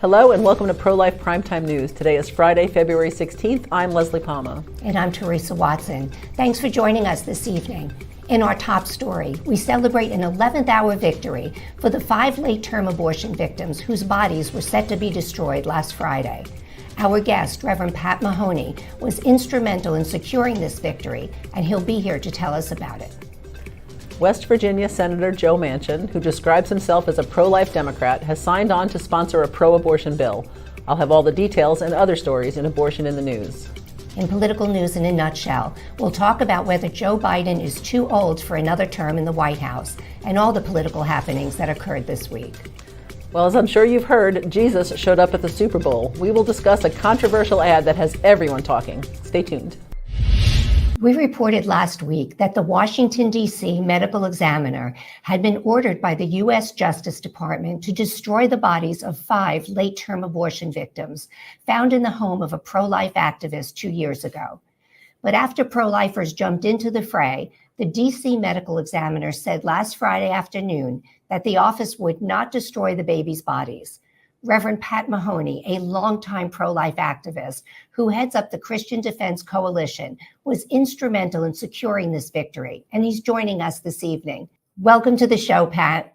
Hello and welcome to Pro-Life Primetime News. Today is Friday, February 16th. I'm Leslie Palma. And I'm Teresa Watson. Thanks for joining us this evening. In our top story, we celebrate an 11th hour victory for the 5 late-term abortion victims whose bodies were set to be destroyed last Friday. Our guest, Reverend Pat Mahoney, was instrumental in securing this victory, and he'll be here to tell us about it. West Virginia Senator Joe Manchin, who describes himself as a pro-life Democrat, has signed on to sponsor a pro-abortion bill. I'll have all the details and other stories in Abortion in the News. In political news in a nutshell, we'll talk about whether Joe Biden is too old for another term in the White House and all the political happenings that occurred this week. Well, as I'm sure you've heard, Jesus showed up at the Super Bowl. We will discuss a controversial ad that has everyone talking. Stay tuned. We reported last week that the Washington, D.C. medical examiner had been ordered by the U.S. Justice Department to destroy the bodies of 5 late-term abortion victims found in the home of a pro-life activist 2 years ago. But after pro-lifers jumped into the fray, the D.C. medical examiner said last Friday afternoon that the office would not destroy the babies' bodies. Reverend Pat Mahoney, a longtime pro-life activist who heads up the Christian Defense Coalition, was instrumental in securing this victory, and he's joining us this evening. Welcome to the show, Pat.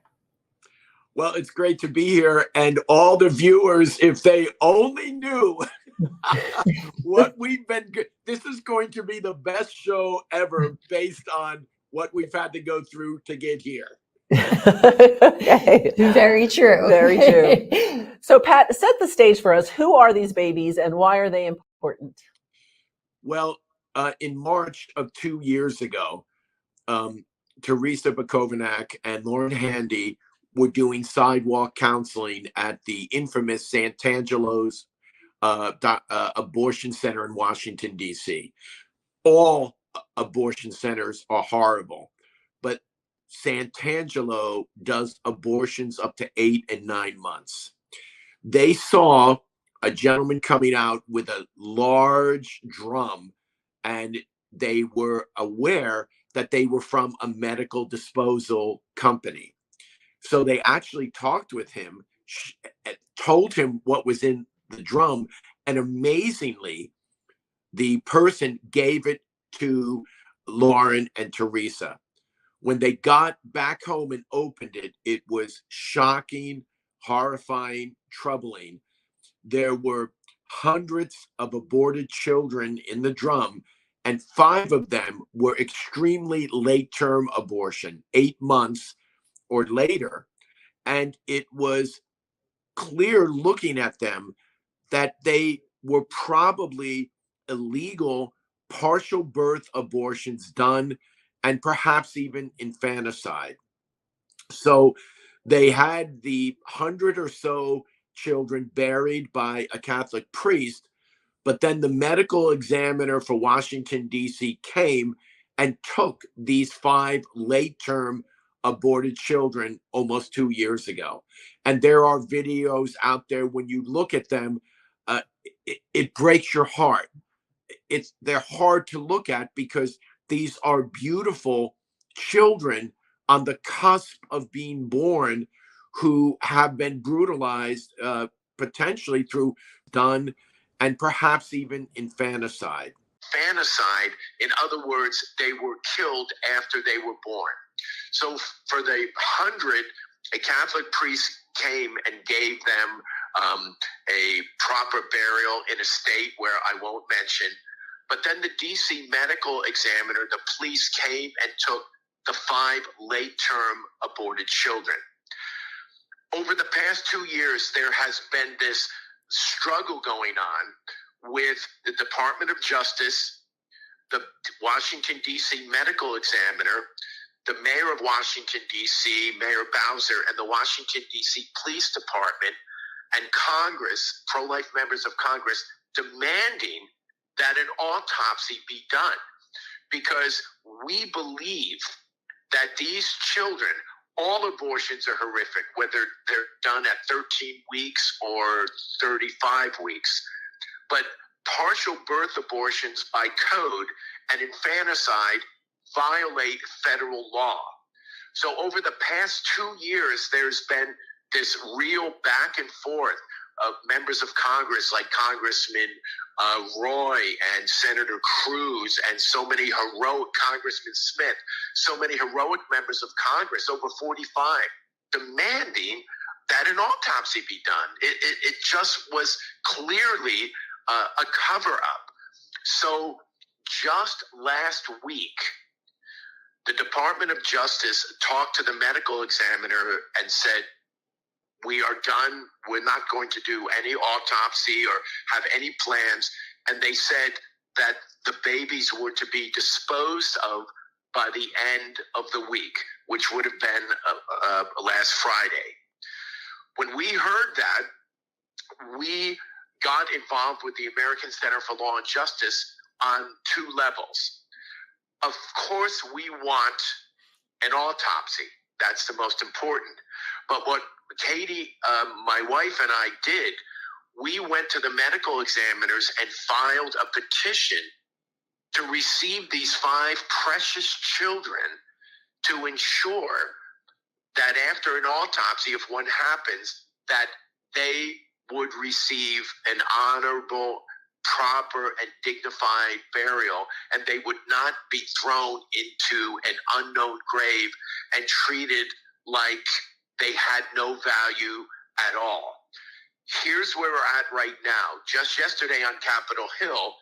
Well, it's great to be here, and all the viewers, if they only knew what we've been, this is going to be the best show ever based on what we've had to go through to get here. Okay. Very true. Very true. So, Pat, set the stage for us. Who are these babies and why are they important? Well, in March of 2 years ago, Teresa Bakovenak and Lauren Handy were doing sidewalk counseling at the infamous Sant'Angelo's abortion center in Washington, D.C. All abortion centers are horrible, but Sant'Angelo does abortions up to 8 and 9 months. They saw a gentleman coming out with a large drum, and they were aware that they were from a medical disposal company. So they actually talked with him, told him what was in the drum, and amazingly, the person gave it to Lauren and Teresa. When they got back home and opened it, it was shocking, horrifying, troubling. There were hundreds of aborted children in the drum, and 5 of them were extremely late-term abortion, 8 months or later. And it was clear looking at them that they were probably illegal partial birth abortions done, and perhaps even infanticide. So they had the 100 or so children buried by a Catholic priest, but then the medical examiner for Washington, D.C. came and took these 5 late-term aborted children almost 2 years ago. And there are videos out there. When you look at them, it breaks your heart. They're hard to look at because these are beautiful children on the cusp of being born who have been brutalized, potentially through done and perhaps even infanticide. Infanticide, in other words, they were killed after they were born. So for the 100, a Catholic priest came and gave them a proper burial in a state where I won't mention. But then the D.C. medical examiner, the police came and took the 5 late-term aborted children. Over the past 2 years, there has been this struggle going on with the Department of Justice, the Washington, D.C. medical examiner, the mayor of Washington, D.C., Mayor Bowser, and the Washington, D.C. Police Department, and Congress, pro-life members of Congress, demanding that an autopsy be done, because we believe that these children, all abortions are horrific, whether they're done at 13 weeks or 35 weeks. But partial birth abortions by code and infanticide violate federal law. So over the past 2 years, there's been this real back and forth members of Congress like Congressman Roy and Senator Cruz and so many heroic Congressman Smith, so many heroic members of Congress, over 45, demanding that an autopsy be done. It just was clearly a cover-up. So just last week, the Department of Justice talked to the medical examiner and said, we are done. We're not going to do any autopsy or have any plans. And they said that the babies were to be disposed of by the end of the week, which would have been last Friday. When we heard that, we got involved with the American Center for Law and Justice on two levels. Of course, we want an autopsy. That's the most important. But what Katie, my wife, and I did, we went to the medical examiners and filed a petition to receive these 5 precious children to ensure that after an autopsy, if one happens, that they would receive an honorable, proper, and dignified burial, and they would not be thrown into an unknown grave and treated like they had no value at all. Here's where we're at right now. Just yesterday on Capitol Hill,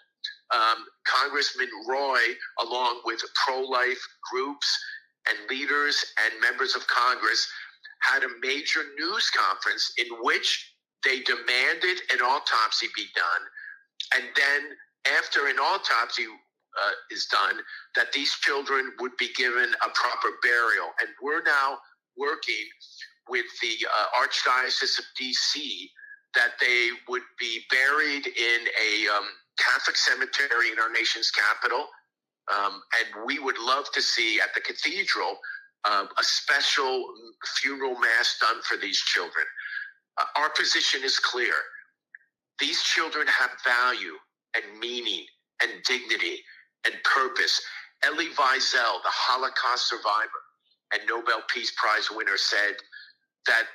Congressman Roy, along with pro-life groups and leaders and members of Congress, had a major news conference in which they demanded an autopsy be done. And then after an autopsy is done, that these children would be given a proper burial. And we're now working with the Archdiocese of D.C. that they would be buried in a Catholic cemetery in our nation's capital. And we would love to see at the cathedral a special funeral mass done for these children. Our position is clear. These children have value and meaning and dignity and purpose. Elie Wiesel, the Holocaust survivor and Nobel Peace Prize winner, said that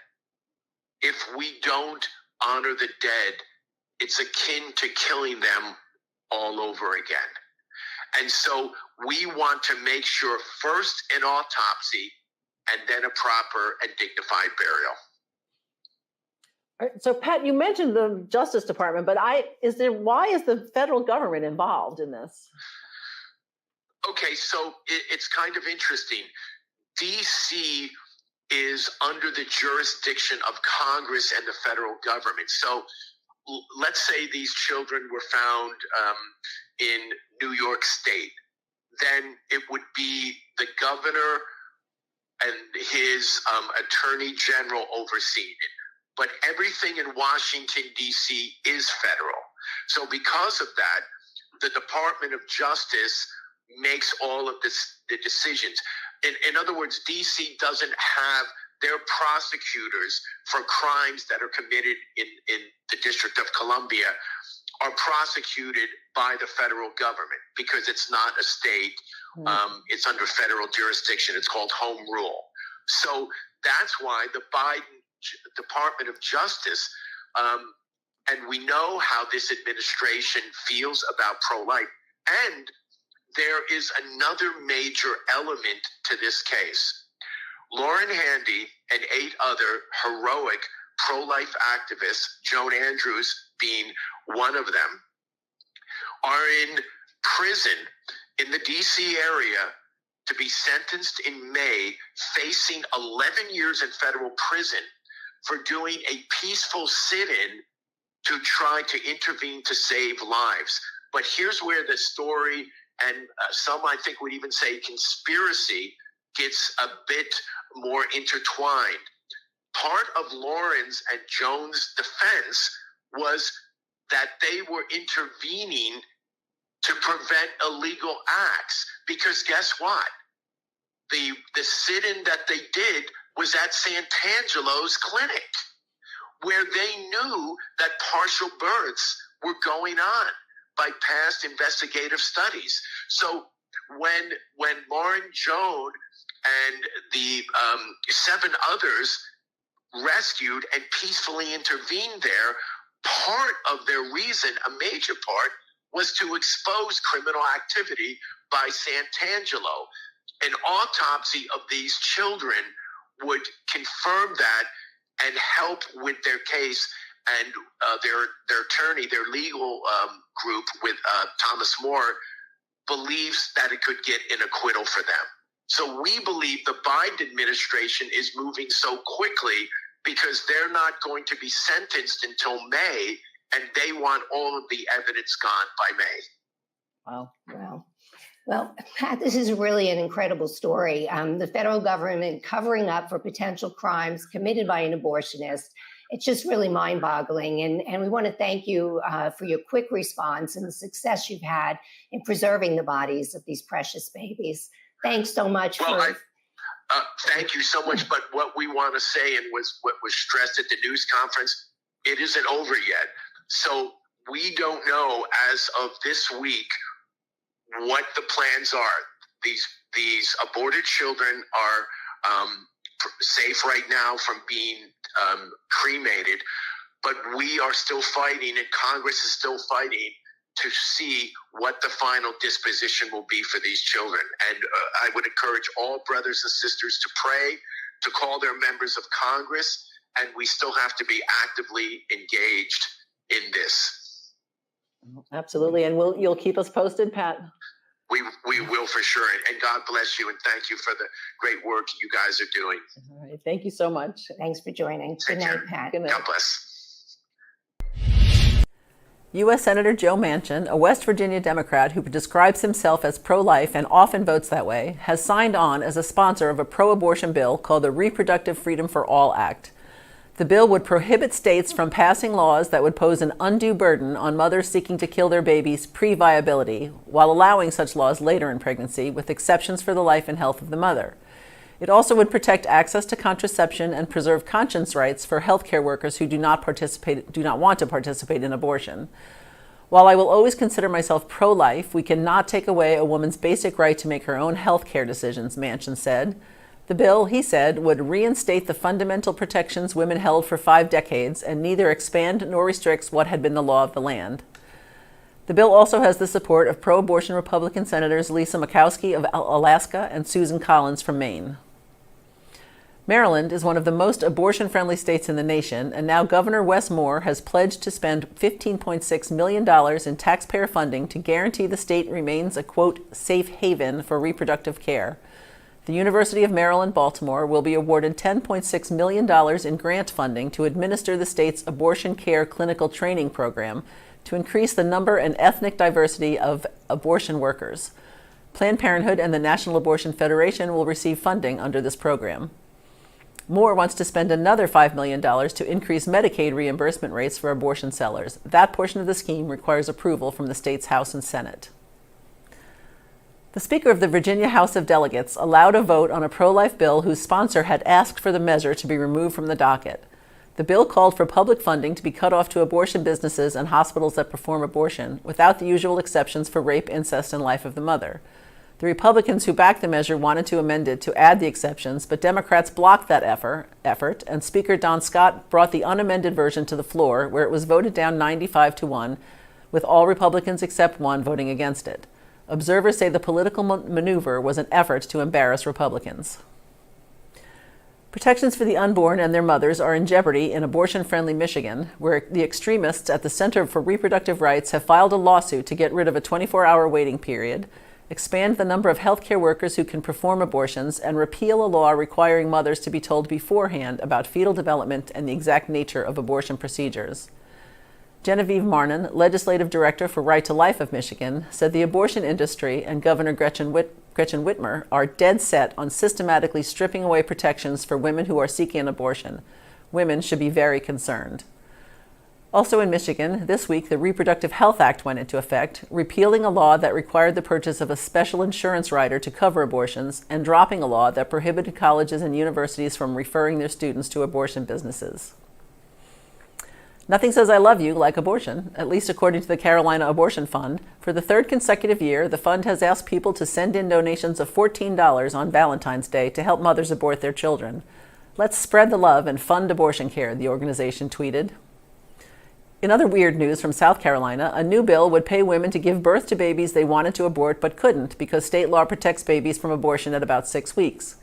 if we don't honor the dead, it's akin to killing them all over again. And so we want to make sure first an autopsy and then a proper and dignified burial. All right, so Pat, you mentioned the Justice Department, but why is the federal government involved in this? Okay, so it's kind of interesting. DC is under the jurisdiction of Congress and the federal government. So let's say these children were found in New York State. Then it would be the governor and his attorney general overseeing it. But everything in Washington, D.C. is federal. So because of that, the Department of Justice makes all of the decisions. In other words, D.C. doesn't have their prosecutors for crimes that are committed in the District of Columbia are prosecuted by the federal government because it's not a state. It's under federal jurisdiction. It's called home rule. So that's why the Biden Department of Justice, and we know how this administration feels about pro-life. And there is another major element to this case. Lauren Handy and 8 other heroic pro-life activists, Joan Andrews being one of them, are in prison in the D.C. area to be sentenced in May, facing 11 years in federal prison for doing a peaceful sit-in to try to intervene to save lives. But here's where the story, and some I think would even say conspiracy, gets a bit more intertwined. Part of Lauren's and Joan's defense was that they were intervening to prevent illegal acts. Because guess what? The sit-in that they did was at Santangelo's clinic, where they knew that partial births were going on by past investigative studies. So when Lauren, Joan, and the 7 others rescued and peacefully intervened there, part of their reason, a major part, was to expose criminal activity by Santangelo. An autopsy of these children would confirm that and help with their case. And their attorney, their legal group with Thomas More, believes that it could get an acquittal for them. So we believe the Biden administration is moving so quickly because they're not going to be sentenced until May, and they want all of the evidence gone by May. Wow. Wow. Well, Pat, this is really an incredible story. The federal government covering up for potential crimes committed by an abortionist. It's just really mind-boggling. And we want to thank you for your quick response and the success you've had in preserving the bodies of these precious babies. Thanks so much. Thank you so much. But what we want to say, and what was stressed at the news conference, it isn't over yet. So we don't know as of this week what the plans are. These aborted children are safe right now from being cremated, but we are still fighting, and Congress is still fighting to see what the final disposition will be for these children. And I would encourage all brothers and sisters to pray, to call their members of Congress, and we still have to be actively engaged in this. Absolutely. And you'll keep us posted, Pat? We will for sure. And God bless you. And thank you for the great work you guys are doing. All right. Thank you so much. Thanks for joining. Good night, Pat. Good night. God bless. U.S. Senator Joe Manchin, a West Virginia Democrat who describes himself as pro-life and often votes that way, has signed on as a sponsor of a pro-abortion bill called the Reproductive Freedom for All Act. The bill would prohibit states from passing laws that would pose an undue burden on mothers seeking to kill their babies pre-viability, while allowing such laws later in pregnancy, with exceptions for the life and health of the mother. It also would protect access to contraception and preserve conscience rights for healthcare workers who do not want to participate in abortion. While I will always consider myself pro-life, we cannot take away a woman's basic right to make her own healthcare decisions, Manchin said. The bill, he said, would reinstate the fundamental protections women held for 5 decades and neither expand nor restricts what had been the law of the land. The bill also has the support of pro-abortion Republican Senators Lisa Murkowski of Alaska and Susan Collins from Maine. Maryland is one of the most abortion-friendly states in the nation, and now Governor Wes Moore has pledged to spend $15.6 million in taxpayer funding to guarantee the state remains a, quote, safe haven for reproductive care. The University of Maryland, Baltimore will be awarded $10.6 million in grant funding to administer the state's abortion care clinical training program to increase the number and ethnic diversity of abortion workers. Planned Parenthood and the National Abortion Federation will receive funding under this program. Moore wants to spend another $5 million to increase Medicaid reimbursement rates for abortion sellers. That portion of the scheme requires approval from the state's House and Senate. The Speaker of the Virginia House of Delegates allowed a vote on a pro-life bill whose sponsor had asked for the measure to be removed from the docket. The bill called for public funding to be cut off to abortion businesses and hospitals that perform abortion, without the usual exceptions for rape, incest, and life of the mother. The Republicans who backed the measure wanted to amend it to add the exceptions, but Democrats blocked that effort, and Speaker Don Scott brought the unamended version to the floor, where it was voted down 95-1, with all Republicans except one voting against it. Observers say the political maneuver was an effort to embarrass Republicans. Protections for the unborn and their mothers are in jeopardy in abortion-friendly Michigan, where the extremists at the Center for Reproductive Rights have filed a lawsuit to get rid of a 24-hour waiting period, expand the number of healthcare workers who can perform abortions, and repeal a law requiring mothers to be told beforehand about fetal development and the exact nature of abortion procedures. Genevieve Marnin, Legislative Director for Right to Life of Michigan, said the abortion industry and Governor Gretchen Whitmer are dead set on systematically stripping away protections for women who are seeking an abortion. Women should be very concerned. Also in Michigan, this week, the Reproductive Health Act went into effect, repealing a law that required the purchase of a special insurance rider to cover abortions and dropping a law that prohibited colleges and universities from referring their students to abortion businesses. Nothing says I love you like abortion, at least according to the Carolina Abortion Fund. For the 3rd consecutive year, the fund has asked people to send in donations of $14 on Valentine's Day to help mothers abort their children. Let's spread the love and fund abortion care, the organization tweeted. In other weird news from South Carolina, a new bill would pay women to give birth to babies they wanted to abort but couldn't because state law protects babies from abortion at about 6 weeks.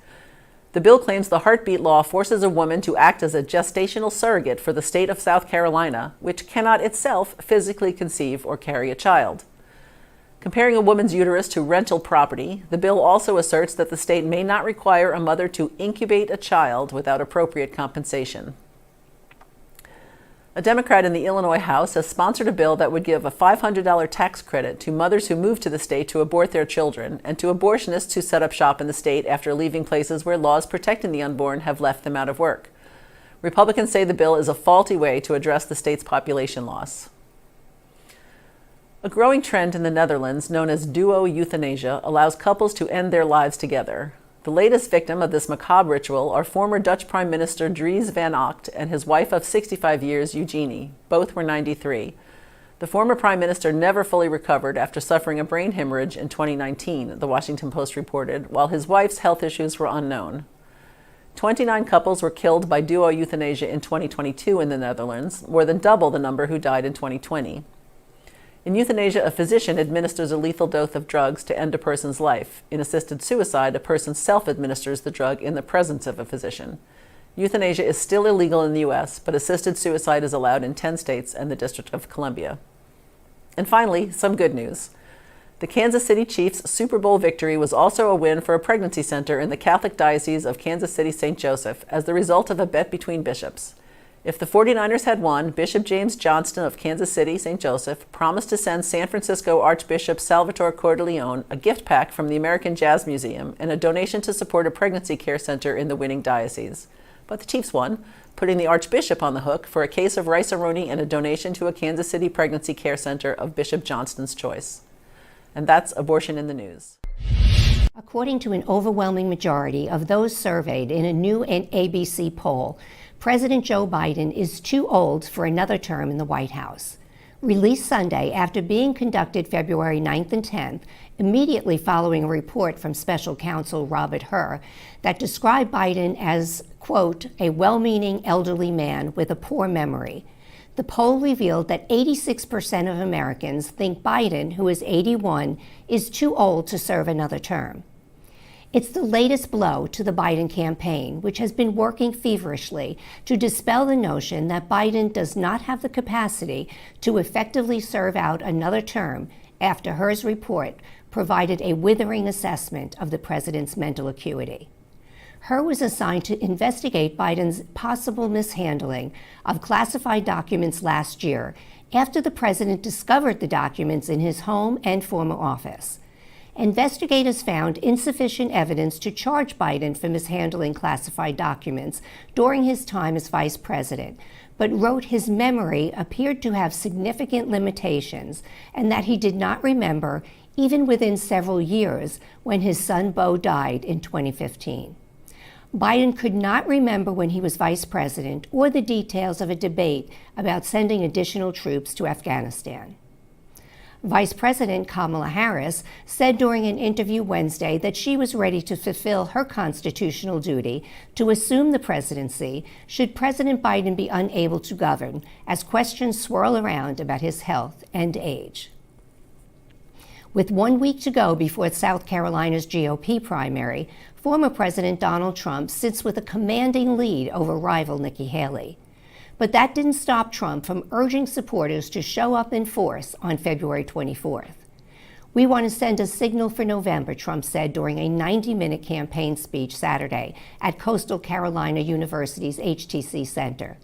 The bill claims the heartbeat law forces a woman to act as a gestational surrogate for the state of South Carolina, which cannot itself physically conceive or carry a child. Comparing a woman's uterus to rental property, the bill also asserts that the state may not require a mother to incubate a child without appropriate compensation. A Democrat in the Illinois House has sponsored a bill that would give a $500 tax credit to mothers who move to the state to abort their children and to abortionists who set up shop in the state after leaving places where laws protecting the unborn have left them out of work. Republicans say the bill is a faulty way to address the state's population loss. A growing trend in the Netherlands, known as duo euthanasia, allows couples to end their lives together. The latest victim of this macabre ritual are former Dutch Prime Minister Dries Van Agt and his wife of 65 years, Eugenie. Both were 93. The former Prime Minister never fully recovered after suffering a brain hemorrhage in 2019, the Washington Post reported, while his wife's health issues were unknown. 29 couples were killed by duo euthanasia in 2022 in the Netherlands, more than double the number who died in 2020. In euthanasia, a physician administers a lethal dose of drugs to end a person's life. In assisted suicide, a person self-administers the drug in the presence of a physician. Euthanasia is still illegal in the U.S., but assisted suicide is allowed in 10 states and the District of Columbia. And finally, some good news. The Kansas City Chiefs' Super Bowl victory was also a win for a pregnancy center in the Catholic Diocese of Kansas City St. Joseph as the result of a bet between bishops. If the 49ers had won, Bishop James Johnston of Kansas City St. Joseph promised to send San Francisco Archbishop Salvatore Cordileone a gift pack from the American Jazz Museum and a donation to support a pregnancy care center in the winning diocese. But the Chiefs won, putting the Archbishop on the hook for a case of rice-a-roni and a donation to a Kansas City pregnancy care center of Bishop Johnston's choice. And that's Abortion in the News. According to an overwhelming majority of those surveyed in a new ABC poll, President Joe Biden is too old for another term in the White House. Released Sunday after being conducted February 9th and 10th, immediately following a report from special counsel Robert Hur that described Biden as, quote, a well-meaning elderly man with a poor memory. The poll revealed that 86% of Americans think Biden, who is 81, is too old to serve another term. It's the latest blow to the Biden campaign, which has been working feverishly to dispel the notion that Biden does not have the capacity to effectively serve out another term after Hur's report provided a withering assessment of the president's mental acuity. Hur was assigned to investigate Biden's possible mishandling of classified documents last year after the president discovered the documents in his home and former office. Investigators found insufficient evidence to charge Biden for mishandling classified documents during his time as vice president, but wrote his memory appeared to have significant limitations and that he did not remember even within several years when his son Beau died in 2015. Biden could not remember when he was vice president or the details of a debate about sending additional troops to Afghanistan. Vice President Kamala Harris said during an interview Wednesday that she was ready to fulfill her constitutional duty to assume the presidency should President Biden be unable to govern, as questions swirl around about his health and age. With 1 week to go before South Carolina's GOP primary, former President Donald Trump sits with a commanding lead over rival Nikki Haley. But that didn't stop Trump from urging supporters to show up in force on February 24th. We want to send a signal for November, Trump said during a 90-minute campaign speech Saturday at Coastal Carolina University's HTC Center.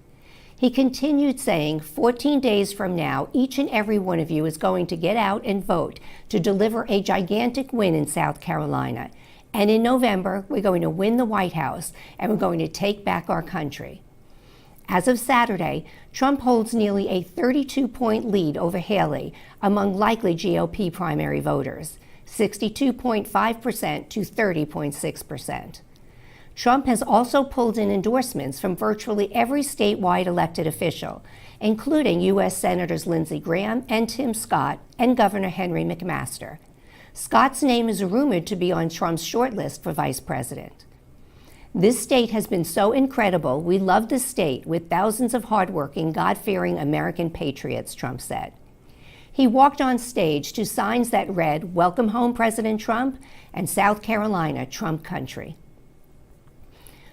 He continued saying, 14 days from now, each and every one of you is going to get out and vote to deliver a gigantic win in South Carolina. And in November, we're going to win the White House and we're going to take back our country. As of Saturday, Trump holds nearly a 32-point lead over Haley among likely GOP primary voters, 62.5% to 30.6%. Trump has also pulled in endorsements from virtually every statewide elected official, including U.S. Senators Lindsey Graham and Tim Scott and Governor Henry McMaster. Scott's name is rumored to be on Trump's shortlist for vice president. This state has been so incredible. We love this state with thousands of hardworking, God-fearing American patriots, Trump said. He walked on stage to signs that read, "Welcome home, President Trump," and "South Carolina, Trump country."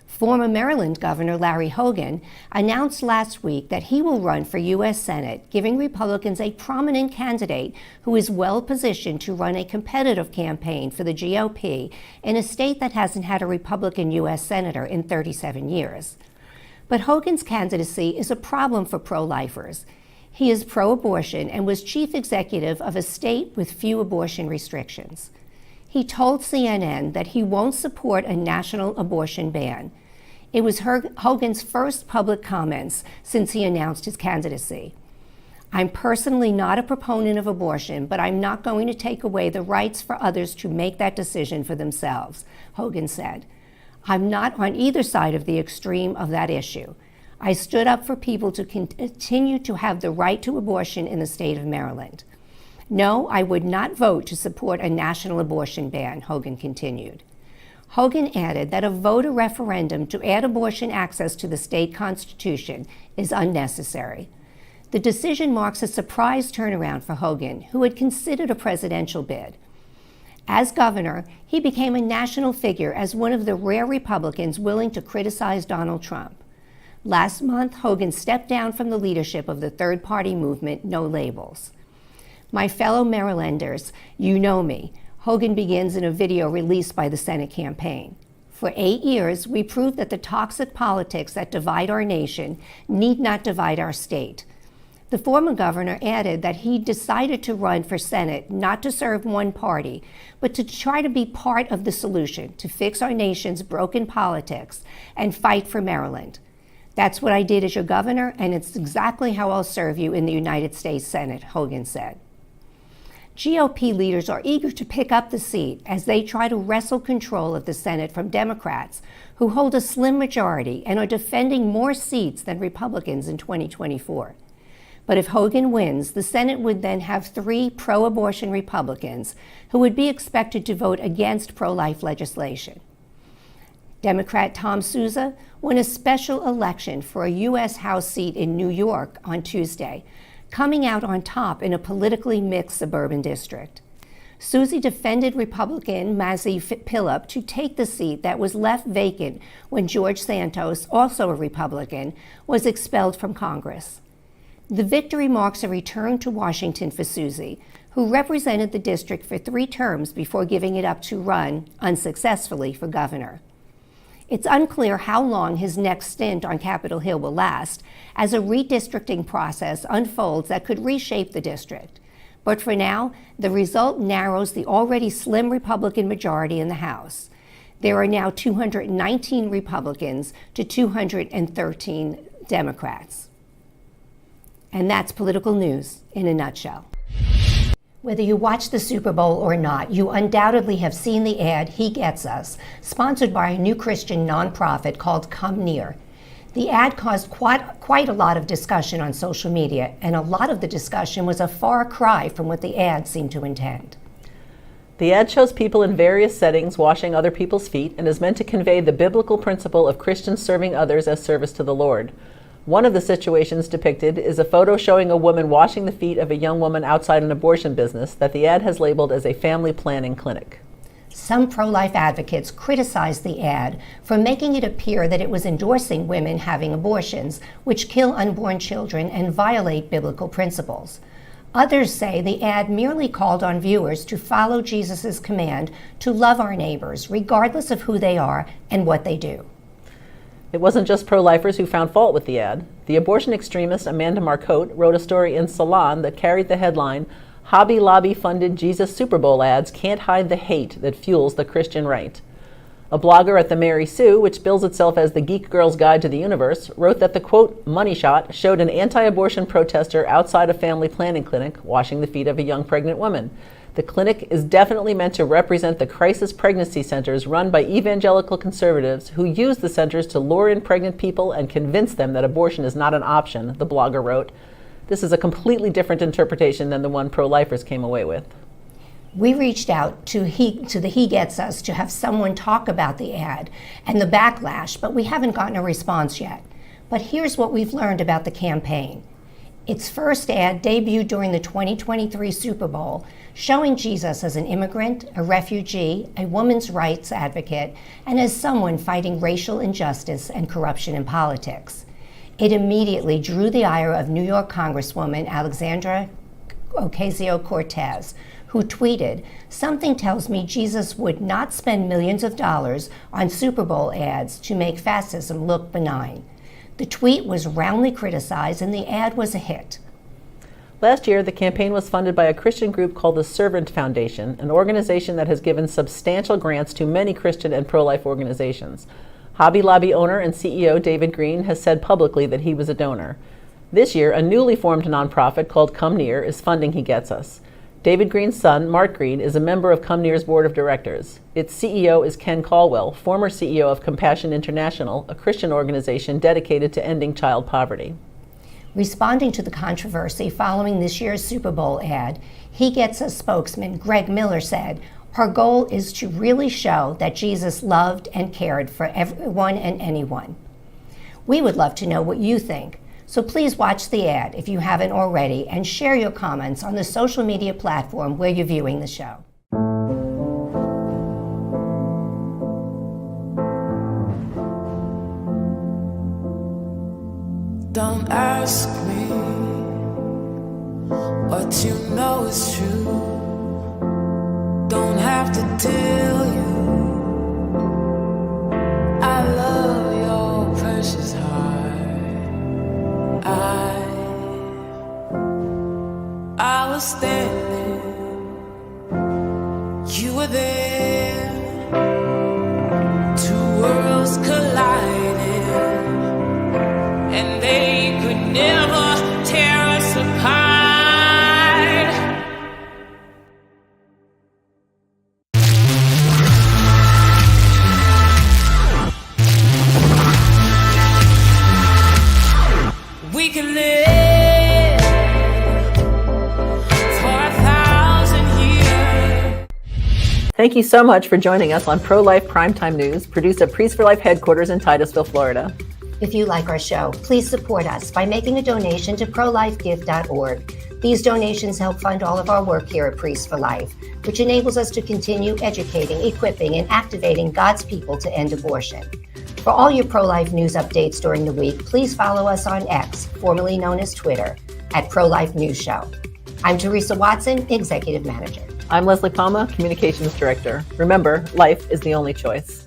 Former Maryland Governor Larry Hogan announced last week that he will run for U.S. Senate, giving Republicans a prominent candidate who is well positioned to run a competitive campaign for the GOP in a state that hasn't had a Republican U.S. Senator in 37 years. But Hogan's candidacy is a problem for pro-lifers. He is pro-abortion and was chief executive of a state with few abortion restrictions. He told CNN that he won't support a national abortion ban. It was Hogan's first public comments since he announced his candidacy. "I'm personally not a proponent of abortion, but I'm not going to take away the rights for others to make that decision for themselves," Hogan said. "I'm not on either side of the extreme of that issue. I stood up for people to continue to have the right to abortion in the state of Maryland. No, I would not vote to support a national abortion ban," Hogan continued. Hogan added that a vote or referendum to add abortion access to the state constitution is unnecessary. The decision marks a surprise turnaround for Hogan, who had considered a presidential bid. As governor, he became a national figure as one of the rare Republicans willing to criticize Donald Trump. Last month, Hogan stepped down from the leadership of the third-party movement, No Labels. "My fellow Marylanders, you know me," Hogan begins in a video released by the Senate campaign. "For 8 years, we proved that the toxic politics that divide our nation need not divide our state." The former governor added that he decided to run for Senate not to serve one party, but to try to be part of the solution to fix our nation's broken politics and fight for Maryland. "That's what I did as your governor, and it's exactly how I'll serve you in the United States Senate," Hogan said. GOP leaders are eager to pick up the seat as they try to wrestle control of the Senate from Democrats, who hold a slim majority and are defending more seats than Republicans in 2024. But if Hogan wins, the Senate would then have 3 pro-abortion Republicans who would be expected to vote against pro-life legislation. Democrat Tom Souza won a special election for a U.S. House seat in New York on Tuesday, coming out on top in a politically mixed suburban district. Susie defended Republican Mazi Pilip to take the seat that was left vacant when George Santos, also a Republican, was expelled from Congress. The victory marks a return to Washington for Susie, who represented the district for 3 terms before giving it up to run, unsuccessfully, for governor. It's unclear how long his next stint on Capitol Hill will last, as a redistricting process unfolds that could reshape the district. But for now, the result narrows the already slim Republican majority in the House. There are now 219 Republicans to 213 Democrats. And that's political news in a nutshell. Whether you watch the Super Bowl or not, you undoubtedly have seen the ad, He Gets Us, sponsored by a new Christian nonprofit called Come Near. The ad caused quite a lot of discussion on social media, and a lot of the discussion was a far cry from what the ad seemed to intend. The ad shows people in various settings washing other people's feet and is meant to convey the biblical principle of Christians serving others as service to the Lord. One of the situations depicted is a photo showing a woman washing the feet of a young woman outside an abortion business that the ad has labeled as a family planning clinic. Some pro-life advocates criticized the ad for making it appear that it was endorsing women having abortions, which kill unborn children and violate biblical principles. Others say the ad merely called on viewers to follow Jesus' command to love our neighbors, regardless of who they are and what they do. It wasn't just pro-lifers who found fault with the ad. The abortion extremist Amanda Marcotte wrote a story in Salon that carried the headline, "Hobby Lobby-funded Jesus Super Bowl ads can't hide the hate that fuels the Christian right." A blogger at the Mary Sue, which bills itself as the Geek Girl's Guide to the Universe, wrote that the, quote, money shot showed an anti-abortion protester outside a family planning clinic washing the feet of a young pregnant woman. The clinic is definitely meant to represent the crisis pregnancy centers run by evangelical conservatives who use the centers to lure in pregnant people and convince them that abortion is not an option, the blogger wrote. This is a completely different interpretation than the one pro-lifers came away with. We reached out to the He Gets Us to have someone talk about the ad and the backlash, but we haven't gotten a response yet. But here's what we've learned about the campaign. Its first ad debuted during the 2023 Super Bowl, showing Jesus as an immigrant, a refugee, a woman's rights advocate, and as someone fighting racial injustice and corruption in politics. It immediately drew the ire of New York Congresswoman Alexandria Ocasio-Cortez, who tweeted, "Something tells me Jesus would not spend millions of dollars on Super Bowl ads to make fascism look benign." The tweet was roundly criticized and the ad was a hit. Last year, the campaign was funded by a Christian group called the Servant Foundation, an organization that has given substantial grants to many Christian and pro-life organizations. Hobby Lobby owner and CEO David Green has said publicly that he was a donor. This year, a newly formed nonprofit called Come Near is funding He Gets Us. David Green's son, Mark Green, is a member of Come Near's board of directors. Its CEO is Ken Caldwell, former CEO of Compassion International, a Christian organization dedicated to ending child poverty. Responding to the controversy following this year's Super Bowl ad, He Gets Us spokesman Greg Miller said, "Our goal is to really show that Jesus loved and cared for everyone and anyone." We would love to know what you think. So please watch the ad if you haven't already and share your comments on the social media platform where you're viewing the show. Don't ask me what you know is true. Don't have to tell you I love your precious heart. I was standing, you were there, two worlds collided, and they could never tear us apart. We can live for 1,000 years. Thank you so much for joining us on Pro-Life Primetime News, produced at Priest for Life headquarters in Titusville, Florida. If you like our show, please support us by making a donation to prolifegift.org. These donations help fund all of our work here at Priest for Life, which enables us to continue educating, equipping, and activating God's people to end abortion. For all your pro-life news updates during the week, please follow us on X, formerly known as Twitter, at Pro-Life News Show. I'm Teresa Watson, Executive Manager. I'm Leslie Palma, Communications Director. Remember, life is the only choice.